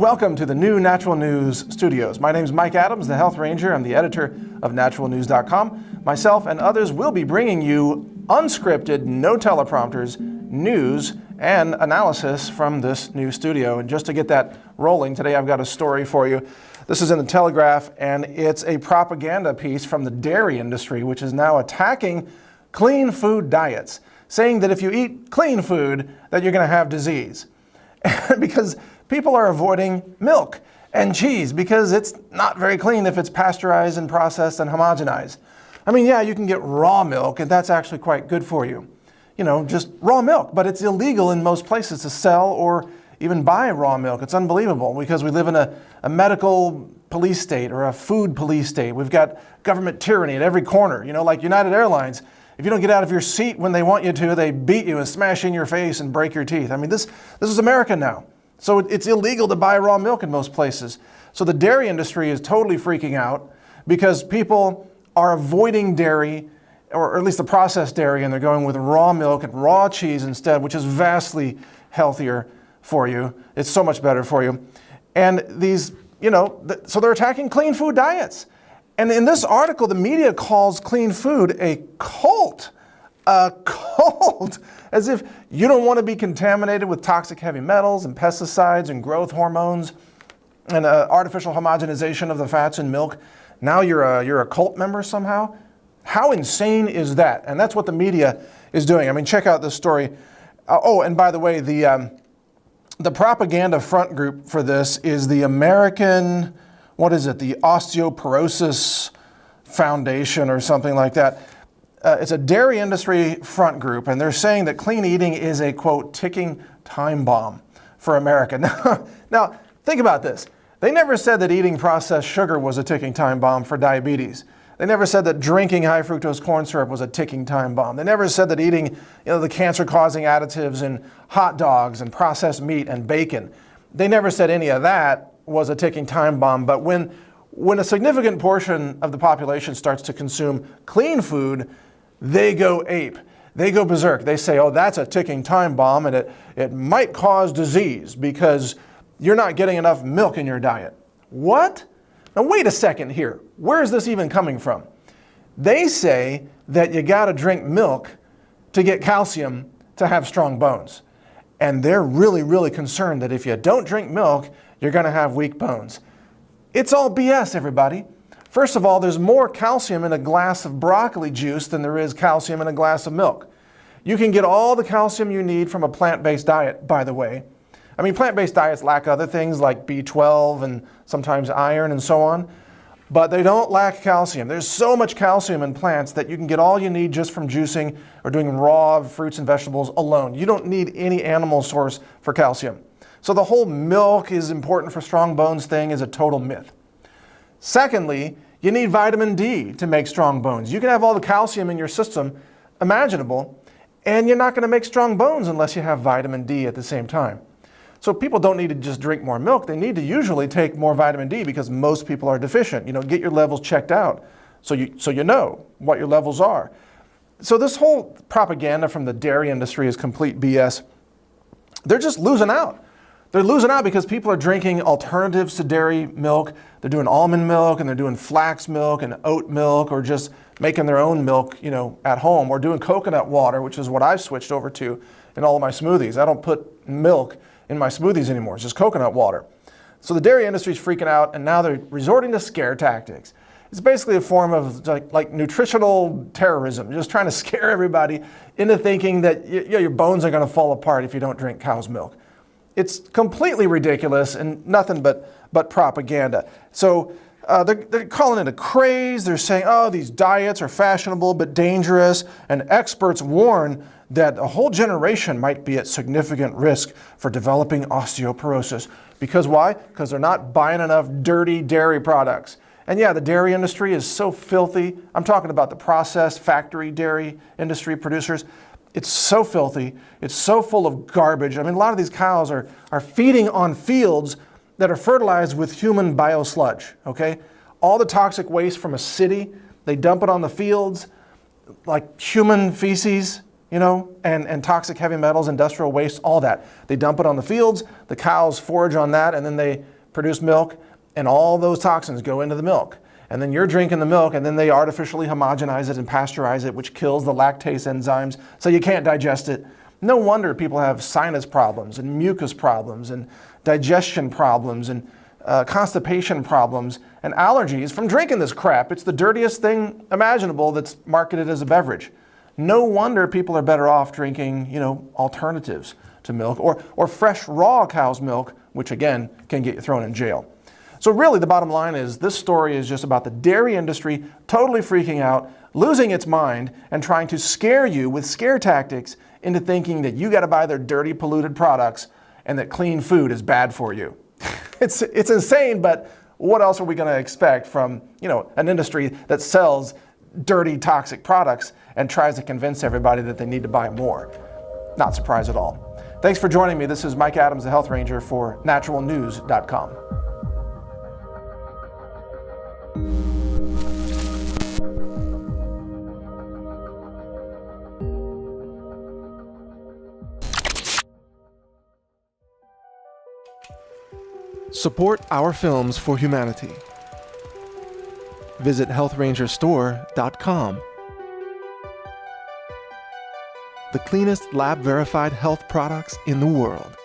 welcome to the new Natural News Studios. My name is Mike Adams, the Health Ranger. I'm the editor of naturalnews.com. Myself and others will be bringing you unscripted, no teleprompters, news and analysis from this new studio. And just to get that rolling, today I've got a story for you. This is in the Telegraph, and it's a propaganda piece from the dairy industry, which is now attacking clean food diets, saying that if you eat clean food, that you're going to have disease. Because people are avoiding milk and cheese because it's not very clean if it's pasteurized and processed and homogenized. I mean, yeah, you can get raw milk, and that's actually quite good for you. You know, just raw milk, but it's illegal in most places to sell or even buy raw milk. It's unbelievable because we live in a medical police state or a food police state. We've got government tyranny at every corner, you know, like United Airlines. If you don't get out of your seat when they want you to, they beat you and smash in your face and break your teeth. I mean, this is America now. So it's illegal to buy raw milk in most places. So the dairy industry is totally freaking out because people are avoiding dairy, or at least the processed dairy, and they're going with raw milk and raw cheese instead, which is vastly healthier for you. It's so much better for you. And these, you know, so they're attacking clean food diets. And in this article, the media calls clean food a cult. A cult, as if you don't want to be contaminated with toxic heavy metals and pesticides and growth hormones and artificial homogenization of the fats in milk. Now you're a cult member somehow? How insane is that? And that's what the media is doing. I mean, check out this story. Oh, and by the way, the propaganda front group for this is the American, what is it, the Osteoporosis Foundation or something like that. It's a dairy industry front group, and they're saying that clean eating is a, quote, ticking time bomb for America. Now, think about this. They never said that eating processed sugar was a ticking time bomb for diabetes. They never said that drinking high fructose corn syrup was a ticking time bomb. They never said that eating, you know, the cancer-causing additives in hot dogs and processed meat and bacon. They never said any of that was a ticking time bomb. But when a significant portion of the population starts to consume clean food, they go ape. They go berserk. They say, oh, that's a ticking time bomb, and it might cause disease because you're not getting enough milk in your diet. What? Now, wait a second here. Where is this even coming from? They say that you got to drink milk to get calcium to have strong bones. And they're really, really concerned that if you don't drink milk, you're going to have weak bones. It's all BS, everybody. First of all, there's more calcium in a glass of broccoli juice than there is calcium in a glass of milk. You can get all the calcium you need from a plant-based diet, by the way. I mean, plant-based diets lack other things like B12 and sometimes iron and so on, but they don't lack calcium. There's so much calcium in plants that you can get all you need just from juicing or doing raw fruits and vegetables alone. You don't need any animal source for calcium. So the whole milk is important for strong bones thing is a total myth. Secondly, you need vitamin D to make strong bones. You can have all the calcium in your system imaginable, and you're not going to make strong bones unless you have vitamin D at the same time. So people don't need to just drink more milk. They need to usually take more vitamin D because most people are deficient. You know, get your levels checked out so you know what your levels are. So this whole propaganda from the dairy industry is complete BS. They're just losing out. They're losing out because people are drinking alternatives to dairy milk. They're doing almond milk, and they're doing flax milk and oat milk, or just making their own milk, you know, at home, or doing coconut water, which is what I've switched over to in all of my smoothies. I don't put milk in my smoothies anymore. It's just coconut water. So the dairy industry is freaking out, and now they're resorting to scare tactics. It's basically a form of like nutritional terrorism, just trying to scare everybody into thinking that your bones are going to fall apart if you don't drink cow's milk. It's completely ridiculous and nothing but propaganda. So they're calling it a craze. They're saying, oh, these diets are fashionable but dangerous, and experts warn that a whole generation might be at significant risk for developing osteoporosis. Because why? Because they're not buying enough dirty dairy products. And yeah, the dairy industry is so filthy. I'm talking about the processed factory dairy industry producers. It's so filthy. It's so full of garbage. I mean, a lot of these cows are feeding on fields that are fertilized with human biosludge, okay? All the toxic waste from a city, they dump it on the fields, like human feces, you know, and toxic heavy metals, industrial waste, all that. They dump it on the fields, the cows forage on that, and then they produce milk, and all those toxins go into the milk. And then you're drinking the milk, and then they artificially homogenize it and pasteurize it, which kills the lactase enzymes, so you can't digest it. No wonder people have sinus problems and mucus problems and digestion problems and constipation problems and allergies from drinking this crap. It's the dirtiest thing imaginable that's marketed as a beverage. No wonder people are better off drinking, alternatives to milk or fresh raw cow's milk, which again can get you thrown in jail. So really the bottom line is this story is just about the dairy industry totally freaking out, losing its mind, and trying to scare you with scare tactics into thinking that you got to buy their dirty, polluted products and that clean food is bad for you. It's insane, but what else are we going to expect from, an industry that sells dirty, toxic products and tries to convince everybody that they need to buy more? Not surprised at all. Thanks for joining me. This is Mike Adams, the Health Ranger for naturalnews.com. Support our films for humanity. Visit healthrangerstore.com. The cleanest lab-verified health products in the world.